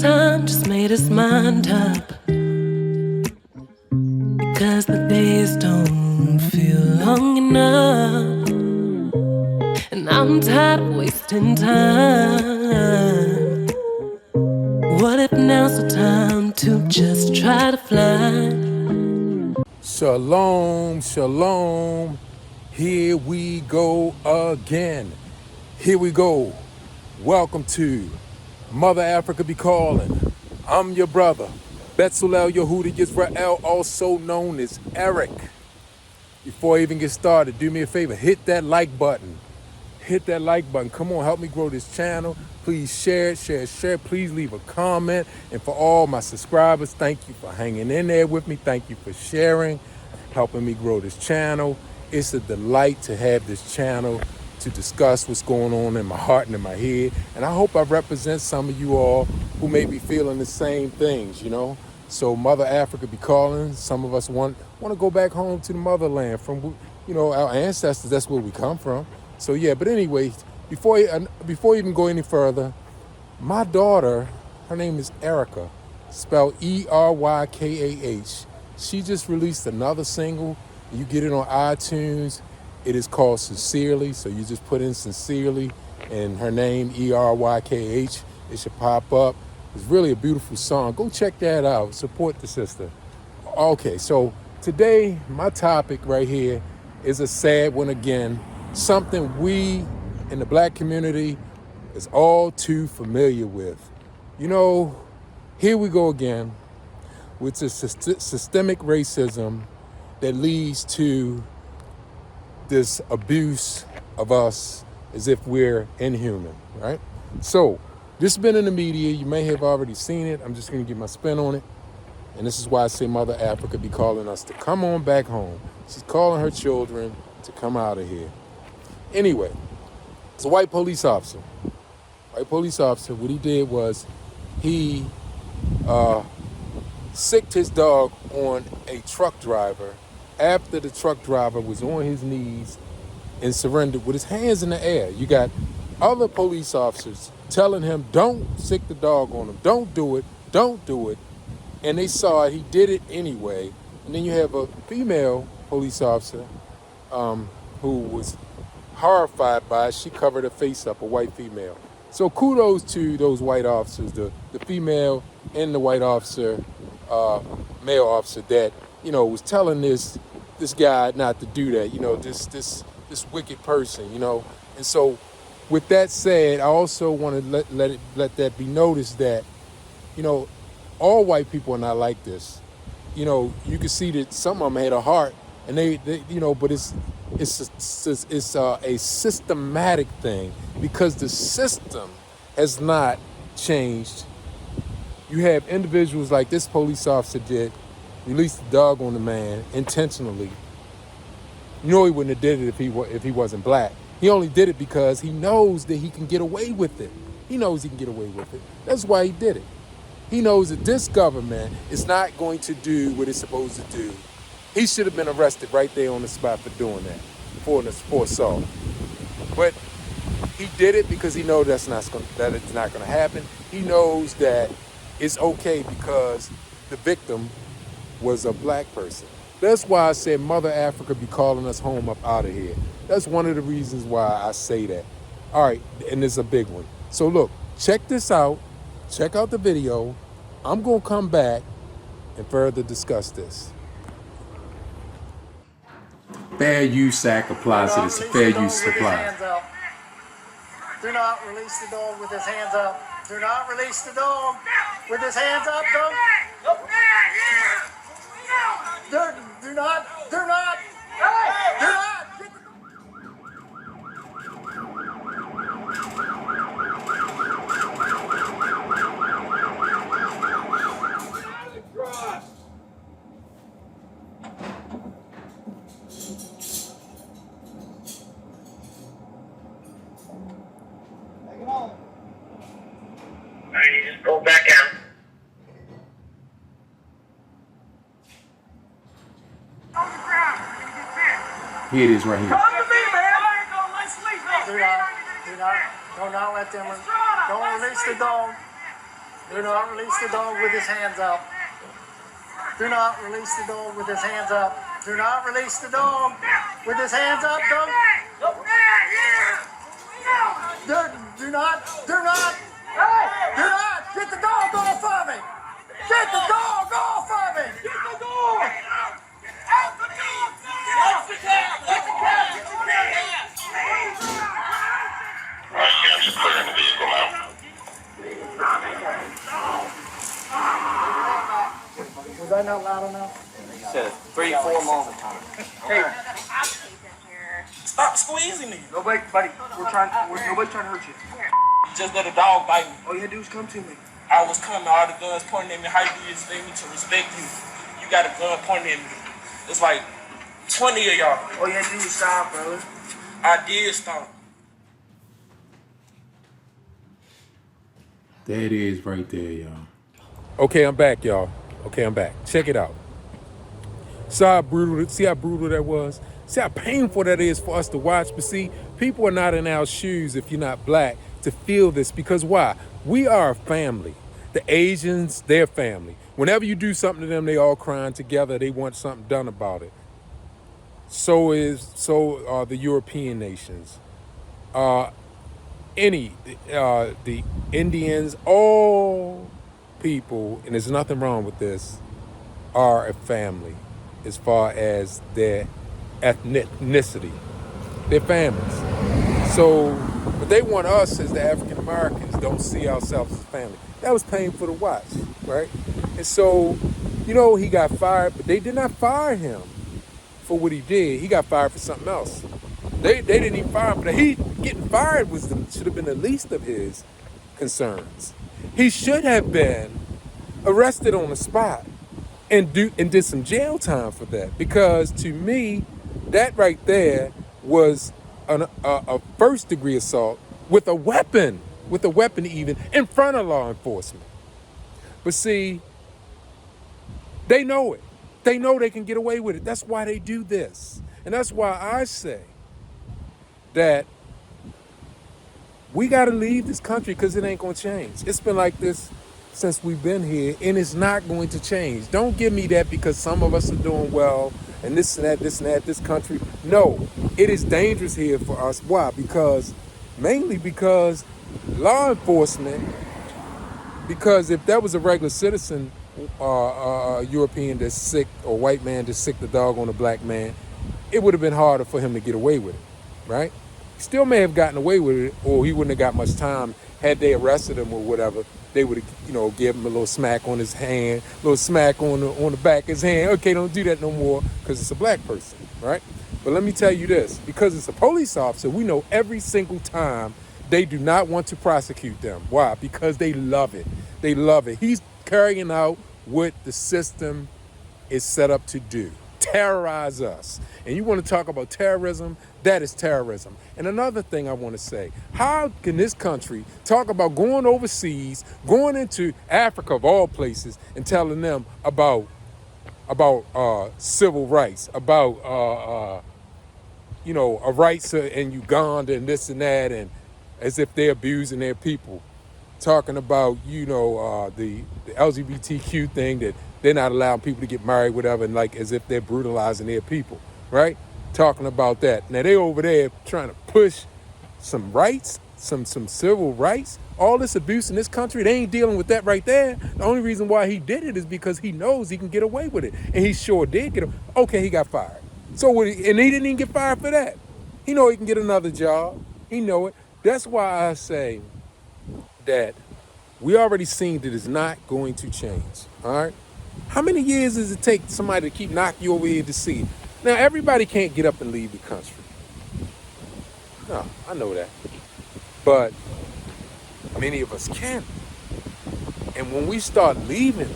time just made his mind up, because the days don't feel long enough, and I'm tired of wasting time. What if now's the time to just try to fly? Shalom, shalom. Here we go again. Here we go. Welcome to Mother Africa Be Calling. I'm your brother, Betzalel Yehuda Yisrael, also known as Eric. Before I even get started, do me a favor, hit that like button. Hit that like button. Come on, help me grow this channel. Please share it, share it, share it. Please leave a comment. And for all my subscribers, thank you for hanging in there with me. Thank you for sharing, helping me grow this channel. It's a delight to have this channel to discuss what's going on in my heart and in my head. And I hope I represent some of you all who may be feeling the same things, you know. So Mother Africa Be Calling. Some of us want to go back home to the motherland from, you know, our ancestors. That's where we come from. So yeah, but anyway, before I even go any further, my daughter, her name is Erica, spelled E-R-Y-K-A-H. She just released another single. You get it on iTunes. It is called Sincerely. So you just put in Sincerely and her name, E-R-Y-K-H. It should pop up. It's really a beautiful song. Go check that out. Support the sister. Okay, so today, my topic right here is a sad one again. Something we in the black community is all too familiar with. You know, here we go again with the systemic racism that leads to this abuse of us as if we're inhuman, right? So, this has been in the media. You may have already seen it. I'm just going to give my spin on it. And this is why I say Mother Africa be calling us to come on back home. She's calling her children to come out of here. Anyway, it's a white police officer. What he did was he sicked his dog on a truck driver after the truck driver was on his knees and surrendered with his hands in the air. You got other police officers telling him, don't sick the dog on him. Don't do it. And they saw it. He did it anyway. And then you have a female police officer who was horrified by it. She covered her face up, a white female. So kudos to those white officers, the female and the white officer, male officer that, you know, was telling this guy not to do that, you know, this wicked person, you know. And so with that said, I also want to let that be noticed that, you know, all white people are not like this. You know, you can see that some of them had a heart, and they you know, but it's a systematic thing because the system has not changed. You have individuals like this police officer did, released the dog on the man intentionally. You know, he wouldn't have did it if he wasn't black. He only did it because he knows that he can get away with it. That's why he did it. He knows that this government is not going to do what it's supposed to do. He should have been arrested right there on the spot for doing that, for assault. But he did it because he knows that it's not going to happen. He knows that it's okay because the victim was a black person. That's why I said Mother Africa be calling us home up out of here. That's one of the reasons why I say that. All right, and it's a big one. So look, check this out. Check out the video. I'm going to come back and further discuss this. Fair Use Act applies to this. Fair use applies. Do not release the dog with his hands up. Do not release the dog with his hands up. Don't. Do not. You just go back out. Here it is right here. Do not let them. Don't release the dog. Do not release the dog with his hands up. Do not release the dog with his hands up. Do not release the dog with his hands up. Don't. Do not. Get the dog off of me. Get the dog off of me. Get the dog. Out the dog. Out the cat. Get the cat. Get the cat. All right, yeah, I'm just clearing the vehicle now. Was that not loud enough? Said 3-4 moments. Hey, Stop squeezing me. nobody, buddy. Nobody's trying to hurt you. You just let a dog bite me. All you had to do is come to me. I was coming, all the guns pointing at me. How do you expect me to respect you? You got a gun pointing at me. It's like 20 of y'all. All you had to do was stop, brother. I did stop. There it is right there, y'all. Okay, I'm back, y'all. Okay, I'm back. Check it out. See how brutal that was? See how painful that is for us to watch? But see, people are not in our shoes if you're not black to feel this. Because why? We are a family. The Asians, their family. Whenever you do something to them, they all crying together. They want something done about it. So are the European nations. The Indians, all people, and there's nothing wrong with this, are a family as far as their ethnicity. They're families. So, but they want us as the African Americans don't see ourselves as family. That was painful to watch, right? And so, he got fired, but they did not fire him for what he did. He got fired for something else. They didn't even fire him, but getting fired should have been the least of his concerns. He should have been arrested on the spot and did some jail time for that, because to me, that right there was a first degree assault with a weapon even in front of law enforcement. But see, they know it. They know they can get away with it. That's why they do this. And that's why I say that we got to leave this country, because it ain't going to change. It's been like this since we've been here, and it's not going to change. Don't give me that because some of us are doing well and this and that, this country. No, it is dangerous here for us. Why? Mainly because law enforcement, because if that was a regular citizen, European that's sick, or white man that's sick the dog on a black man, it would have been harder for him to get away with it, right? He still may have gotten away with it, or he wouldn't have got much time had they arrested him or whatever. They would have, give him a little smack on his hand, a little smack on the back of his hand. Okay, don't do that no more because it's a black person, right? But let me tell you this, because it's a police officer, we know every single time they do not want to prosecute them. Why? Because they love it. They love it. He's carrying out what the system is set up to do. Terrorize us. And you want to talk about terrorism? That is terrorism. And another thing I want to say, how can this country talk about going overseas, going into Africa of all places, and telling them about civil rights, about rights in Uganda and this and that, and as if they're abusing their people, talking about the LGBTQ thing, that they're not allowing people to get married, whatever, and like as if they're brutalizing their people, right? Talking about that. Now they over there trying to push some rights, some civil rights. All this abuse in this country, they ain't dealing with that right there. The only reason why he did it is because he knows he can get away with it, and he sure did get. Okay, he got fired. And he didn't even get fired for that. He know he can get another job. He know it. That's why I say that we already seen that it's not going to change. All right. How many years does it take somebody to keep knocking you over here to see it? Now, everybody can't get up and leave the country. No, I know that. But many of us can. And when we start leaving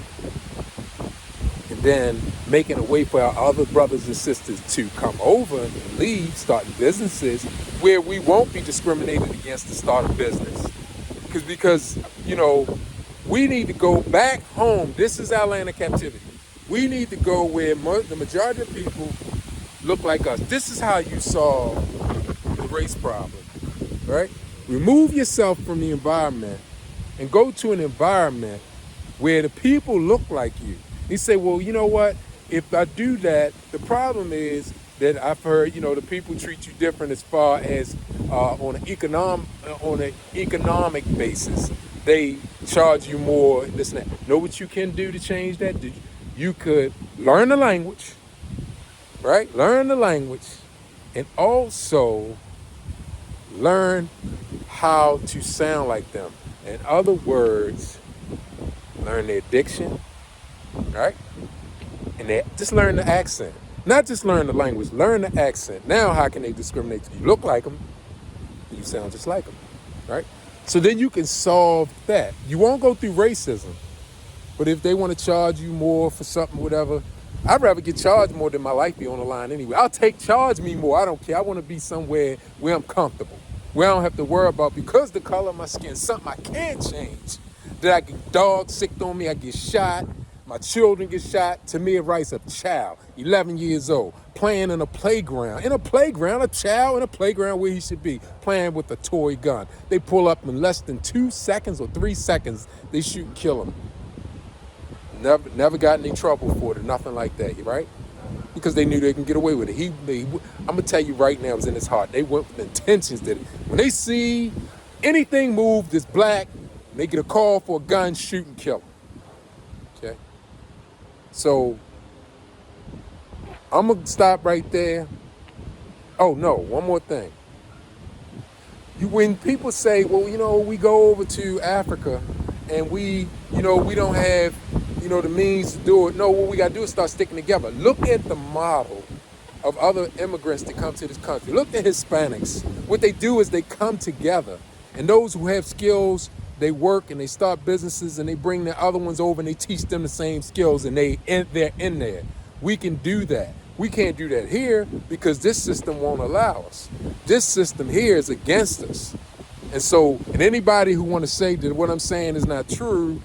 and then making a way for our other brothers and sisters to come over and leave, starting businesses where we won't be discriminated against to start a business. Because we need to go back home. This is our land of captivity. We need to go where the majority of people look like us. This is how you solve the race problem, right? Remove yourself from the environment and go to an environment where the people look like you. You say, well, you know what? If I do that, the problem is that I've heard, the people treat you different as far as on an economic basis. They charge you more, this and that. Know what you can do to change that? You could learn the language, right? Learn the language, and also learn how to sound like them. In other words, learn their diction, right? And just learn the accent. Not just learn the language, learn the accent. Now, how can they discriminate? You look like them, you sound just like them, right? So then you can solve that. You won't go through racism, but if they want to charge you more for something, whatever, I'd rather get charged more than my life be on the line anyway. Charge me more. I don't care. I want to be somewhere where I'm comfortable, where I don't have to worry about, because the color of my skin, something I can't change. That I get dog sick on me, I get shot, my children get shot. To me, it writes a child, 11 years old, playing in a playground. In a playground, a child in a playground where he should be, playing with a toy gun. They pull up in less than 2 seconds or 3 seconds, they shoot and kill him. Never got in any trouble for it or nothing like that, right? Because they knew they can get away with it. I'm going to tell you right now, it was in his heart. They went with intentions that when they see anything move that's black, they get a call for a gun, shoot and kill them. Okay? So, I'm going to stop right there. Oh, no, one more thing. When people say, well, we go over to Africa and we don't have, the means to do it. No, what we got to do is start sticking together. Look at the model of other immigrants that come to this country. Look at Hispanics. What they do is they come together. And those who have skills, they work and they start businesses and they bring the other ones over and they teach them the same skills and they're in there. We can do that. We can't do that here because this system won't allow us. This system here is against us. And anybody who want to say that what I'm saying is not true,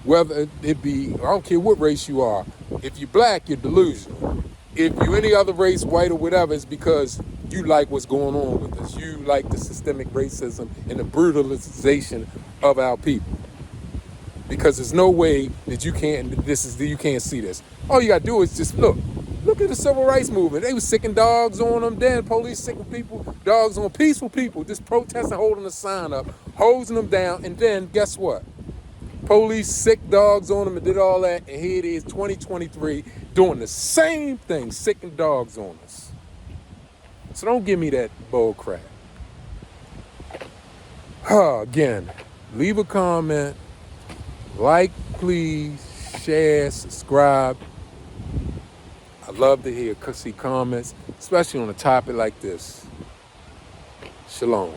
whether it be, I don't care what race you are. If you're black, you're delusional. If you're any other race, white or whatever, it's because you like what's going on with us. You like the systemic racism and the brutalization of our people. Because there's no way that you can't see this. All you gotta do is just look at the civil rights movement. They was sicking dogs on them, then police sicking dogs on peaceful people, just protesting, holding a sign up, hosing them down, and then guess what? Police sick dogs on them and did all that, and here it is, 2023, doing the same thing, sicking dogs on us. So don't give me that bull crap. Again, leave a comment, like, please, share, subscribe. I love to see comments, especially on a topic like this. Shalom.